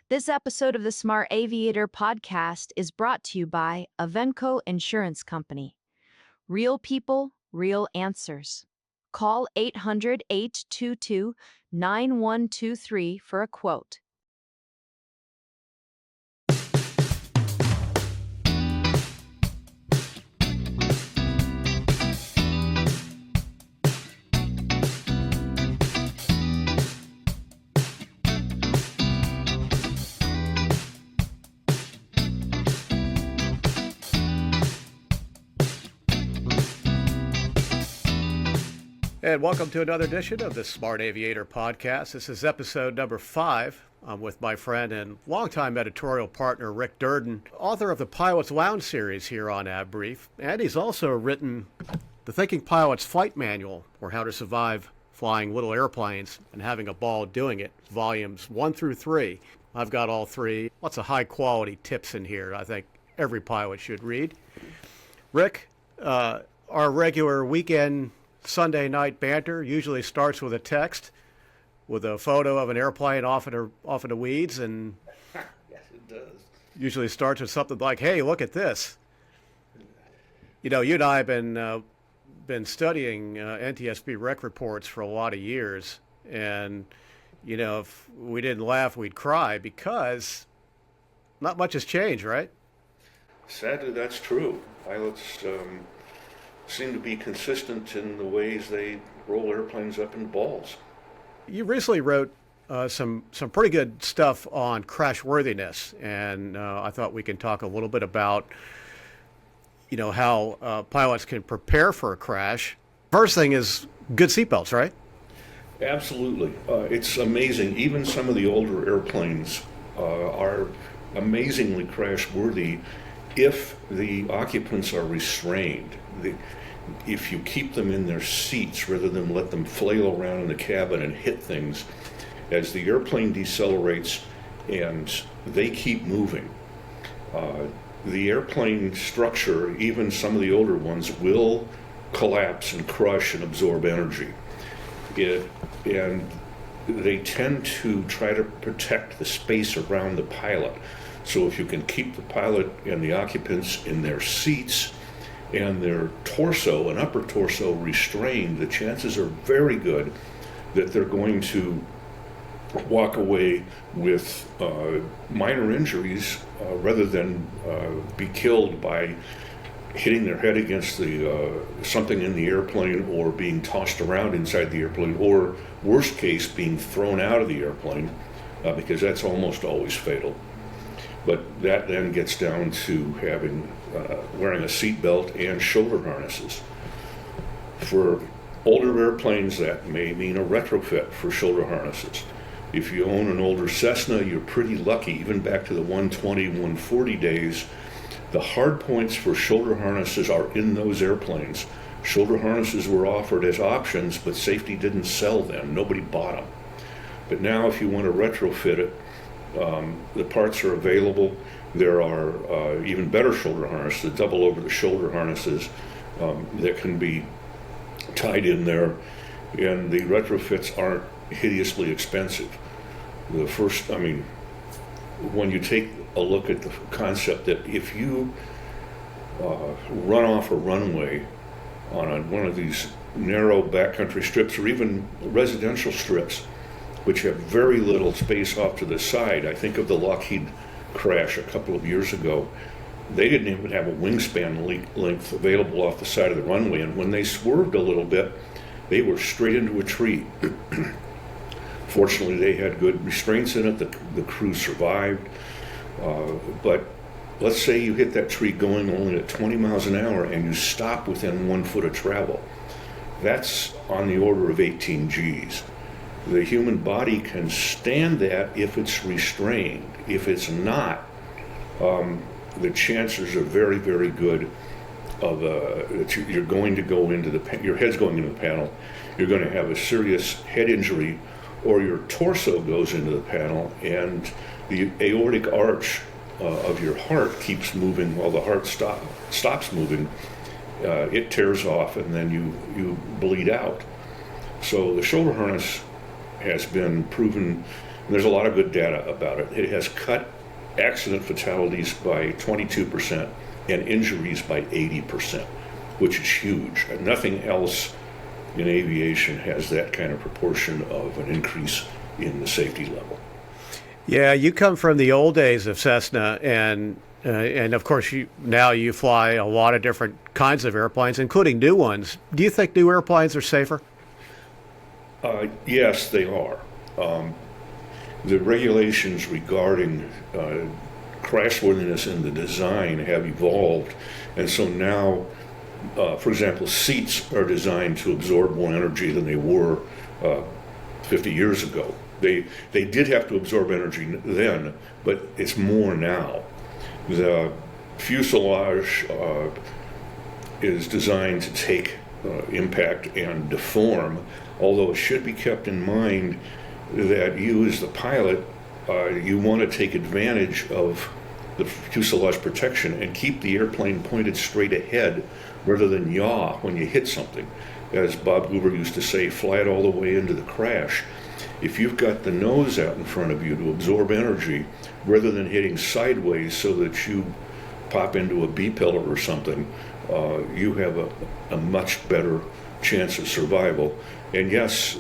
This episode of the Smart Aviator podcast is brought to you by Avenco Insurance Company. Real people, real answers. Call 800-822-9123 for a quote. And welcome to another edition of the Smart Aviator podcast. This is episode number 5. I'm with my friend and longtime editorial partner, Rick Durden, author of the Pilot's Lounge series here on AvBrief. And he's also written the Thinking Pilot's Flight Manual, or How to Survive Flying Little Airplanes and Having a Ball Doing It, volumes 1 through 3. I've got all 3. Lots of high-quality tips in here I think every pilot should read. Rick, our regular weekend Sunday night banter usually starts with a text with a photo of an airplane off in the weeds, and yes, it does. Usually starts with something like, "Hey, look at this." You know, you and I have been studying NTSB rec reports for a lot of years, and you know, if we didn't laugh, we'd cry because not much has changed, right? Sadly, that's true. Pilots seem to be consistent in the ways they roll airplanes up in balls. You recently wrote some pretty good stuff on crashworthiness, and I thought we can talk a little bit about, you know, how pilots can prepare for a crash. First thing is good seatbelts, right? Absolutely. It's amazing. Even some of the older airplanes are amazingly crash-worthy if the occupants are restrained. If you keep them in their seats rather than let them flail around in the cabin and hit things, as the airplane decelerates and they keep moving, the airplane structure, even some of the older ones, will collapse and crush and absorb energy. And they tend to try to protect the space around the pilot. So if you can keep the pilot and the occupants in their seats and their torso and upper torso restrained, the chances are very good that they're going to walk away with minor injuries rather than be killed by hitting their head against something in the airplane, or being tossed around inside the airplane, or worst case, being thrown out of the airplane, because that's almost always fatal. But that then gets down to wearing a seat belt and shoulder harnesses. For older airplanes, that may mean a retrofit for shoulder harnesses. If you own an older Cessna, you're pretty lucky. Even back to the 120, 140 days, the hard points for shoulder harnesses are in those airplanes. Shoulder harnesses were offered as options, but safety didn't sell them. Nobody bought them. But now if you want to retrofit it, the parts are available. There are even better shoulder harnesses, the double over the shoulder harnesses that can be tied in there, and the retrofits aren't hideously expensive. When you take a look at the concept that if you run off a runway on one of these narrow backcountry strips, or even residential strips, which have very little space off to the side. I think of the Lockheed crash a couple of years ago. They didn't even have a wingspan length available off the side of the runway, and when they swerved a little bit, they were straight into a tree. Fortunately, they had good restraints in it. The crew survived. But let's say you hit that tree going only at 20 miles an hour and you stop within 1 foot of travel. That's on the order of 18 Gs. The human body can stand that if it's restrained. If it's not, the chances are very, very good that you're going to go into your head's going into the panel. You're going to have a serious head injury, or your torso goes into the panel, and the aortic arch of your heart keeps moving while the heart stops moving. It tears off, and then you bleed out. So the shoulder harness has been proven There's a lot of good data about it. It has cut accident fatalities by 22% and injuries by 80%, which is huge. Nothing else in aviation has that kind of proportion of an increase in the safety level. Yeah, you come from the old days of Cessna, and of course now you fly a lot of different kinds of airplanes, including new ones. Do you think new airplanes are safer? Yes, they are. The regulations regarding crashworthiness in the design have evolved, and so now, for example, seats are designed to absorb more energy than they were 50 years ago. They did have to absorb energy then, but it's more now. The fuselage is designed to take impact and deform, although it should be kept in mind that you as the pilot, you want to take advantage of the fuselage protection and keep the airplane pointed straight ahead rather than yaw when you hit something. As Bob Goober used to say, fly it all the way into the crash. If you've got the nose out in front of you to absorb energy, rather than hitting sideways so that you pop into a B-pillar or something, you have a much better chance of survival. And yes,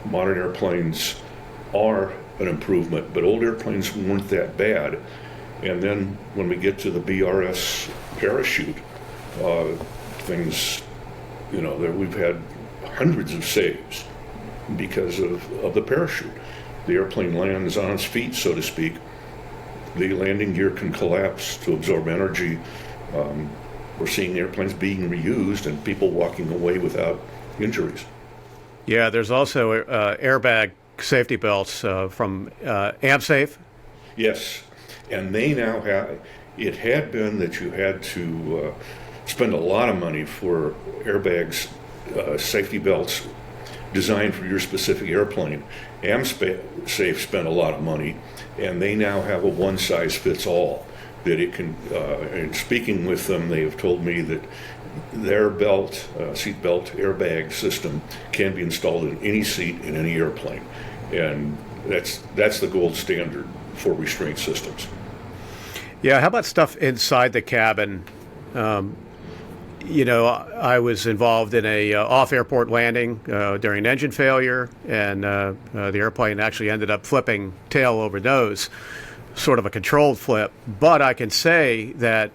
modern airplanes are an improvement, but old airplanes weren't that bad. And then when we get to the BRS parachute, things, we've had hundreds of saves because of the parachute. The airplane lands on its feet, so to speak. The landing gear can collapse to absorb energy. We're seeing airplanes being reused and people walking away without injuries. Yeah, there's also airbag safety belts from AmSafe. Yes, and they now have, it had been that you had to spend a lot of money for airbags, safety belts designed for your specific airplane. AmSafe spent a lot of money, and they now have a one-size-fits-all that it can, and speaking with them, they have told me that their belt, seat belt airbag system can be installed in any seat in any airplane. And that's the gold standard for restraint systems. Yeah, how about stuff inside the cabin? I was involved in a off-airport landing during an engine failure, and the airplane actually ended up flipping tail over nose, sort of a controlled flip. But I can say that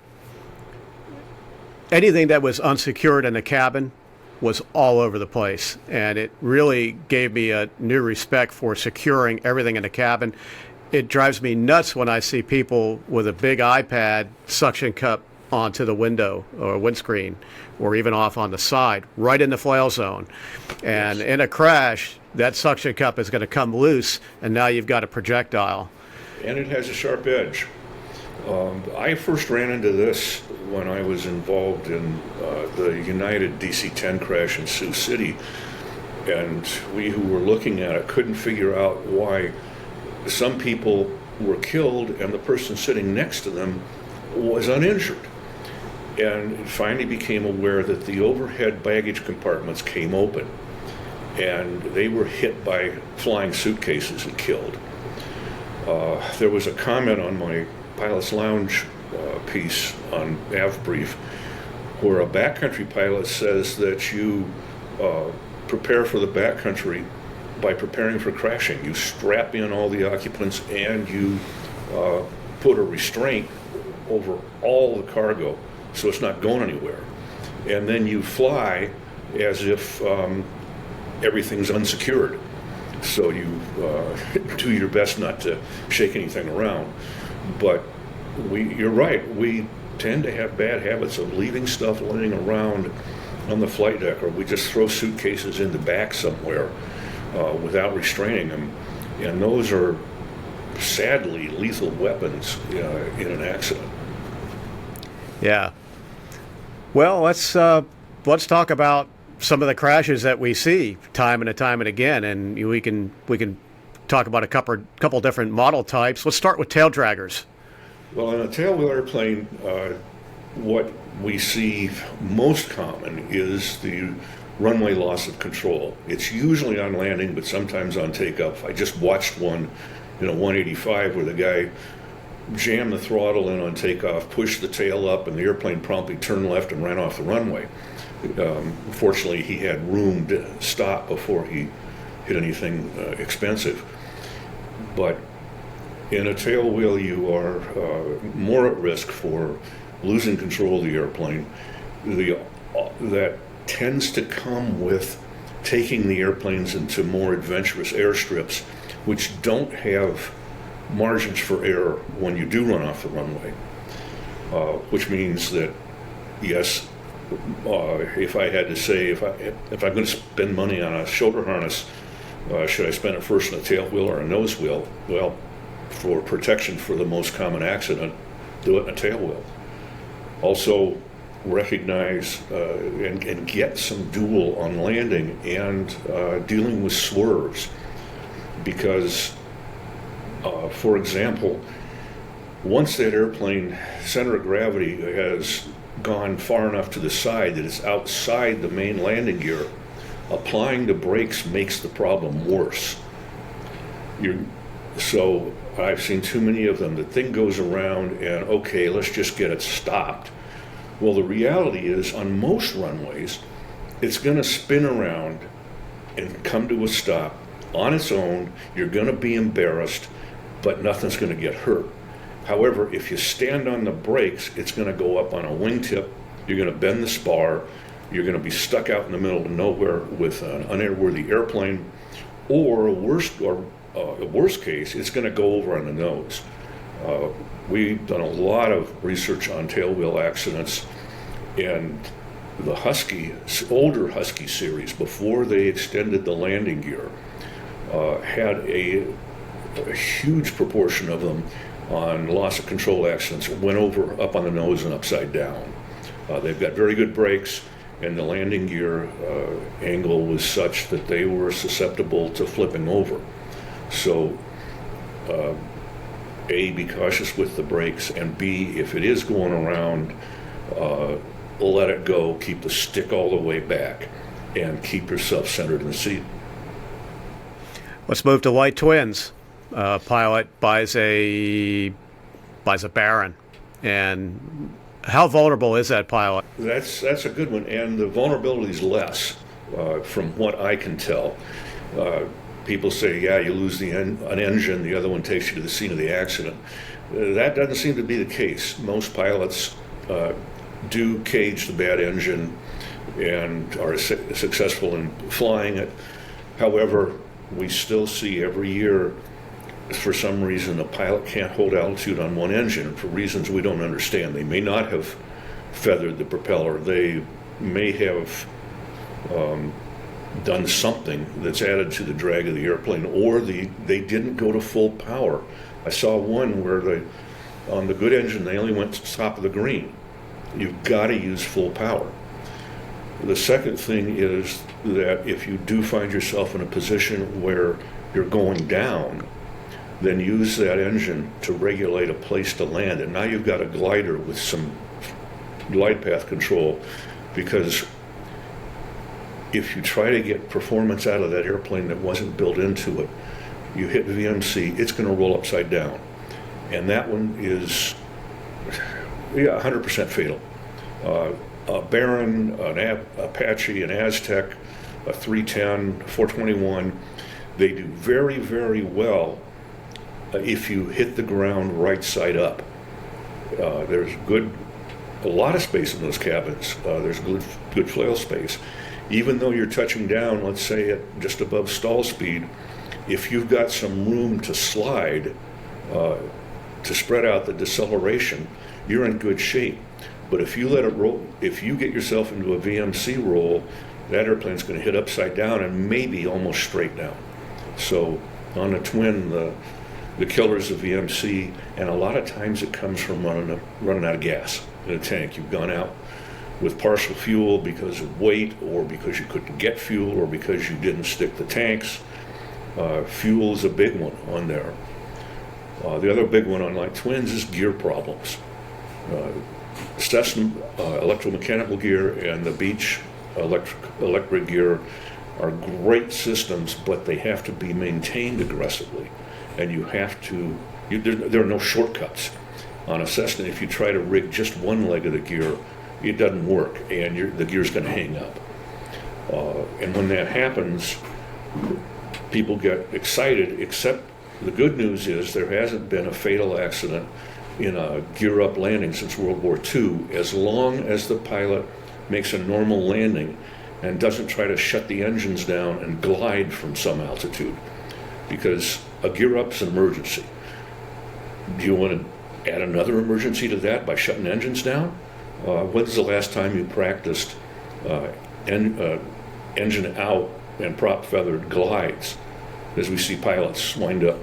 anything that was unsecured in the cabin was all over the place, and it really gave me a new respect for securing everything in the cabin. It drives me nuts when I see people with a big iPad suction cup onto the window or windscreen, or even off on the side, right in the flail zone. And in a crash, that suction cup is going to come loose, and now you've got a projectile. And it has a sharp edge. I first ran into this when I was involved in the United DC-10 crash in Sioux City, and we who were looking at it couldn't figure out why some people were killed and the person sitting next to them was uninjured. And finally became aware that the overhead baggage compartments came open, and they were hit by flying suitcases and killed. There was a comment on my Pilot's Lounge piece on AvBrief where a backcountry pilot says that you prepare for the backcountry by preparing for crashing. You strap in all the occupants and you put a restraint over all the cargo so it's not going anywhere. And then you fly as if everything's unsecured. So you do your best not to shake anything around. But you're right, we tend to have bad habits of leaving stuff laying around on the flight deck, or we just throw suitcases in the back somewhere without restraining them. And those are sadly lethal weapons in an accident. Yeah. Well, let's talk about some of the crashes that we see time and again, and we can talk about a couple different model types. Let's start with tail draggers. Well, in a tailwheel airplane, what we see most common is the runway loss of control. It's usually on landing, but sometimes on takeoff. I just watched one in a 185 where the guy jammed the throttle in on takeoff, pushed the tail up, and the airplane promptly turned left and ran off the runway. Fortunately, he had room to stop before he hit anything expensive. But in a tailwheel, you are more at risk for losing control of the airplane. That tends to come with taking the airplanes into more adventurous airstrips, which don't have margins for error when you do run off the runway. Which means that, yes, if I had to say, if I'm going to spend money on a shoulder harness, should I spend it first in a tail wheel or a nose wheel? Well, for protection for the most common accident, do it in a tail wheel. Also, recognize and get some dual on landing and dealing with swerves. Because, for example, once that airplane center of gravity has gone far enough to the side that it's outside the main landing gear, applying the brakes makes the problem worse. So I've seen too many of them. The thing goes around and, okay, let's just get it stopped. Well, the reality is, on most runways, it's going to spin around and come to a stop on its own. You're going to be embarrassed, but nothing's going to get hurt. However, if you stand on the brakes, it's going to go up on a wingtip. You're going to bend the spar. You're going to be stuck out in the middle of nowhere with an unairworthy airplane, or a worst case, it's going to go over on the nose. We've done a lot of research on tailwheel accidents, and the older Husky series, before they extended the landing gear, had a huge proportion of them on loss of control accidents went over up on the nose and upside down. They've got very good brakes, and the landing gear angle was such that they were susceptible to flipping over. So, A, be cautious with the brakes, and B, if it is going around, let it go, keep the stick all the way back, and keep yourself centered in the seat. Let's move to light twins. Pilot buys a Baron, and how vulnerable is that pilot? That's a good one, and the vulnerability is less, from what I can tell. People say, yeah, you lose an engine, the other one takes you to the scene of the accident. That doesn't seem to be the case. Most pilots do cage the bad engine and are successful in flying it. However, we still see every year, for some reason, a pilot can't hold altitude on one engine for reasons we don't understand. They may not have feathered the propeller. They may have done something that's added to the drag of the airplane, or they didn't go to full power. I saw one where on the good engine, they only went to the top of the green. You've got to use full power. The second thing is that if you do find yourself in a position where you're going down, then use that engine to regulate a place to land. And now you've got a glider with some glide path control, because if you try to get performance out of that airplane that wasn't built into it, you hit VMC, it's going to roll upside down. And that one is 100% fatal. A Baron, an Apache, an Aztec, a 310, 421, they do very, very well if you hit the ground right side up. There's a lot of space in those cabins. There's good flail space. Even though you're touching down, let's say at just above stall speed, if you've got some room to slide, to spread out the deceleration, you're in good shape. But if you let it roll, if you get yourself into a VMC roll, that airplane's going to hit upside down and maybe almost straight down. So on a twin, the killer's of VMC, and a lot of times it comes from running out of gas in a tank. You've gone out with partial fuel because of weight, or because you couldn't get fuel, or because you didn't stick the tanks. Fuel is a big one on there. The other big one on light twins is gear problems. Cessna electromechanical gear and the Beech electric gear are great systems, but they have to be maintained aggressively. And there are no shortcuts. On a Cessna, if you try to rig just one leg of the gear, it doesn't work, and the gear's going to hang up. And when that happens, people get excited, except the good news is there hasn't been a fatal accident in a gear-up landing since World War II, as long as the pilot makes a normal landing and doesn't try to shut the engines down and glide from some altitude, because a gear-up's an emergency. Do you want to add another emergency to that by shutting engines down? When's the last time you practiced engine out and prop feathered glides? As we see pilots wind up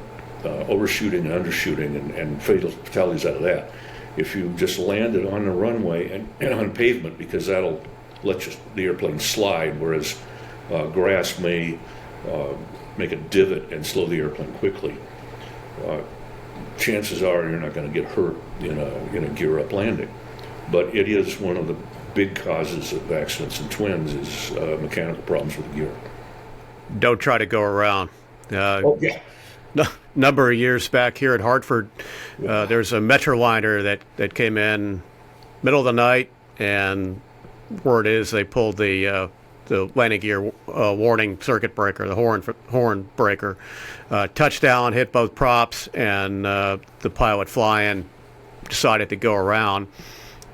overshooting and undershooting and fatal fatalities out of that. If you just landed on the runway and on pavement, because that'll let the airplane slide, whereas grass may make a divot and slow the airplane quickly. Chances are you're not going to get hurt in a gear-up landing. But it is one of the big causes of accidents in twins is mechanical problems with the gear. Don't try to go around. Oh, yeah. Number of years back here at Hartford, there's a Metroliner that came in middle of the night, and word is they pulled the landing gear warning circuit breaker, the horn breaker. Touchdown, hit both props, and the pilot flying decided to go around.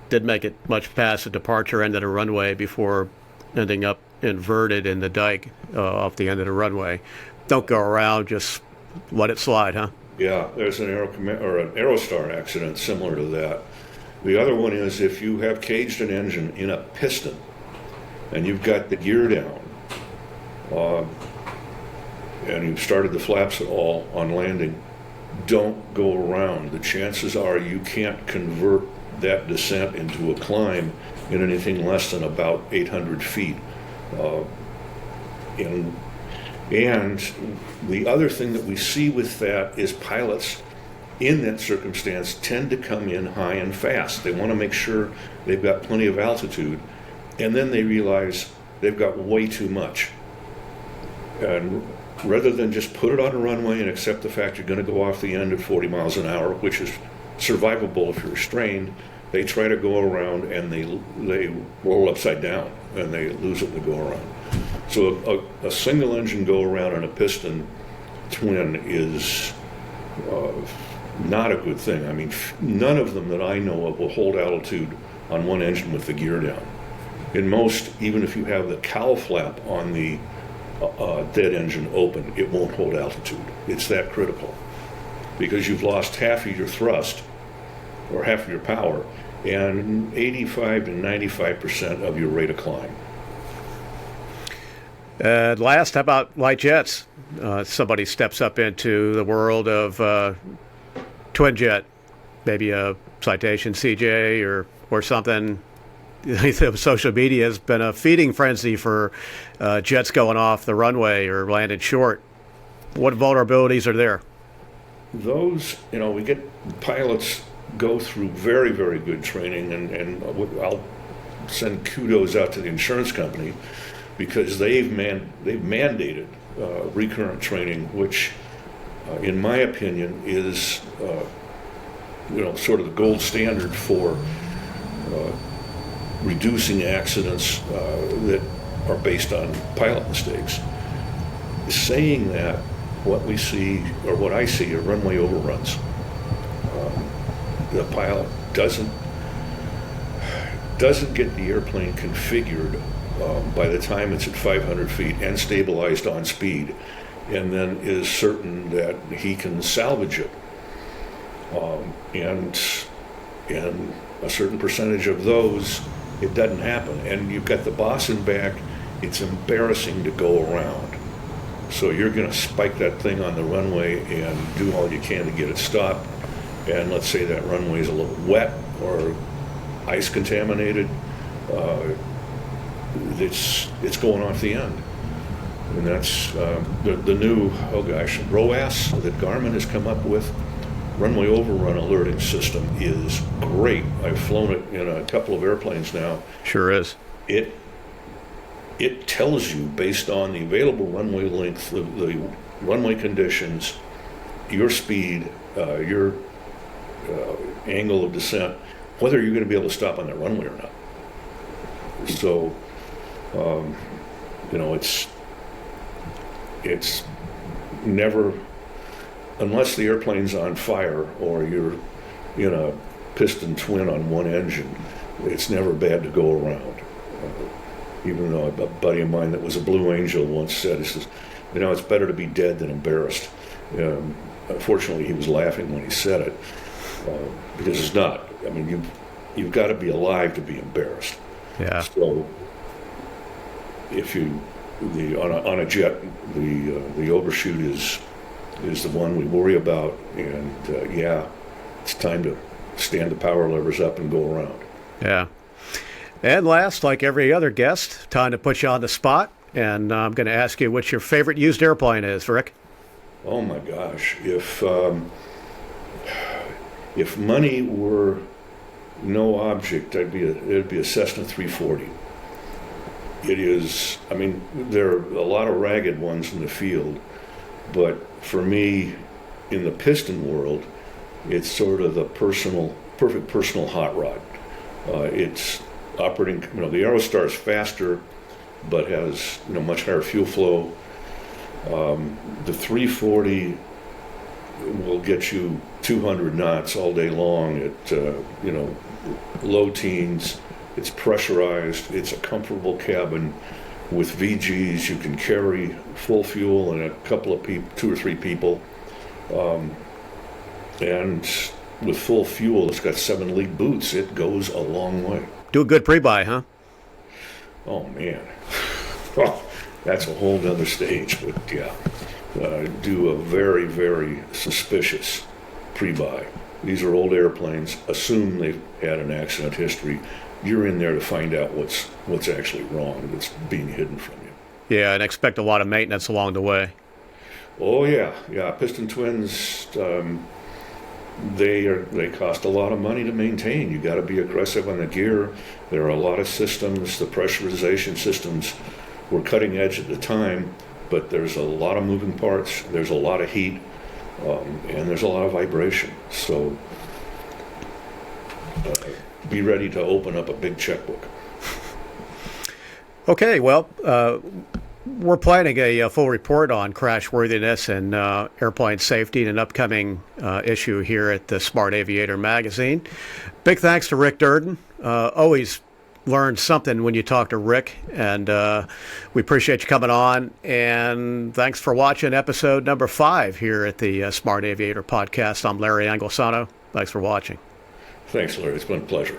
Didn't make it much past the departure end of the runway before ending up inverted in the dike off the end of the runway. Don't go around, just let it slide, huh? Yeah, there's an Aerostar accident similar to that. The other one is if you have caged an engine in a piston and you've got the gear down and you've started the flaps at all on landing, don't go around. The chances are you can't convert that descent into a climb in anything less than about 800 feet. And the other thing that we see with that is pilots in that circumstance tend to come in high and fast. They want to make sure they've got plenty of altitude, and then they realize they've got way too much. And rather than just put it on a runway and accept the fact you're going to go off the end at 40 miles an hour, which is survivable if you're restrained, they try to go around and they roll upside down and they lose it in the go around. So a single engine go around on a piston twin is not a good thing. I mean, none of them that I know of will hold altitude on one engine with the gear down. In most, even if you have the cowl flap on the dead engine open, it won't hold altitude. It's that critical because you've lost half of your thrust or half of your power and 85 to 95% of your rate of climb. Last, how about light jets? Somebody steps up into the world of twin jet, maybe a Citation CJ or something. Social media has been a feeding frenzy for jets going off the runway or landing short. What vulnerabilities are there? Those, we get pilots go through very, very good training, and I'll send kudos out to the insurance company because they've mandated recurrent training, which, in my opinion, is sort of the gold standard for reducing accidents that are based on pilot mistakes. Saying that, what we see, or what I see, are runway overruns. The pilot doesn't get the airplane configured by the time it's at 500 feet and stabilized on speed, and then is certain that he can salvage it. And a certain percentage of those, it doesn't happen. And you've got the boss in back, it's embarrassing to go around. So you're going to spike that thing on the runway and do all you can to get it stopped. And let's say that runway is a little wet or ice contaminated, it's going off the end. And that's the new, ROAS that Garmin has come up with. Runway overrun alerting system is great. I've flown it in a couple of airplanes now. Sure is. It it tells you, based on the available runway length, the runway conditions, your speed, your angle of descent, whether you're going to be able to stop on that runway or not. So, it's never, unless the airplane's on fire or you're in a piston twin on one engine, it's never bad to go around. Even though a buddy of mine that was a Blue Angel once said, he says, it's better to be dead than embarrassed. Unfortunately, he was laughing when he said it, because it's not. I mean, you've got to be alive to be embarrassed. Yeah. So, if on a jet, the overshoot is the one we worry about, and it's time to stand the power levers up and go around. Yeah. And last, like every other guest, time to put you on the spot, and I'm going to ask you what your favorite used airplane is, Rick. Oh my gosh! If money were no object, it'd be a Cessna 340. It is. I mean, there are a lot of ragged ones in the field, but for me, in the piston world, it's sort of the perfect personal hot rod. It's operating. The Aerostar is faster, but has much higher fuel flow. The 340 will get you 200 knots all day long at low teens. It's pressurized. It's a comfortable cabin with VGs. You can carry full fuel and a couple of people, 2 or 3 people, and with full fuel, it's got 7-league boots. It goes a long way. Do a good pre-buy, huh? Oh man, that's a whole nother stage. But yeah, do a very, very suspicious pre-buy. These are old airplanes. Assume they've had an accident history. You're in there to find out what's actually wrong that's being hidden from you. Yeah, and expect a lot of maintenance along the way. Oh yeah. Piston twins, they cost a lot of money to maintain. You got to be aggressive on the gear. There are a lot of systems. The pressurization systems were cutting edge at the time, but there's a lot of moving parts. There's a lot of heat, and there's a lot of vibration. So be ready to open up a big checkbook. Okay, well, we're planning a full report on crashworthiness and airplane safety in an upcoming issue here at the Smart Aviator magazine. Big thanks to Rick Durden. Always learn something when you talk to Rick, and we appreciate you coming on. And thanks for watching episode number 5 here at the Smart Aviator podcast. I'm Larry Anglisano. Thanks for watching. Thanks, Larry. It's been a pleasure.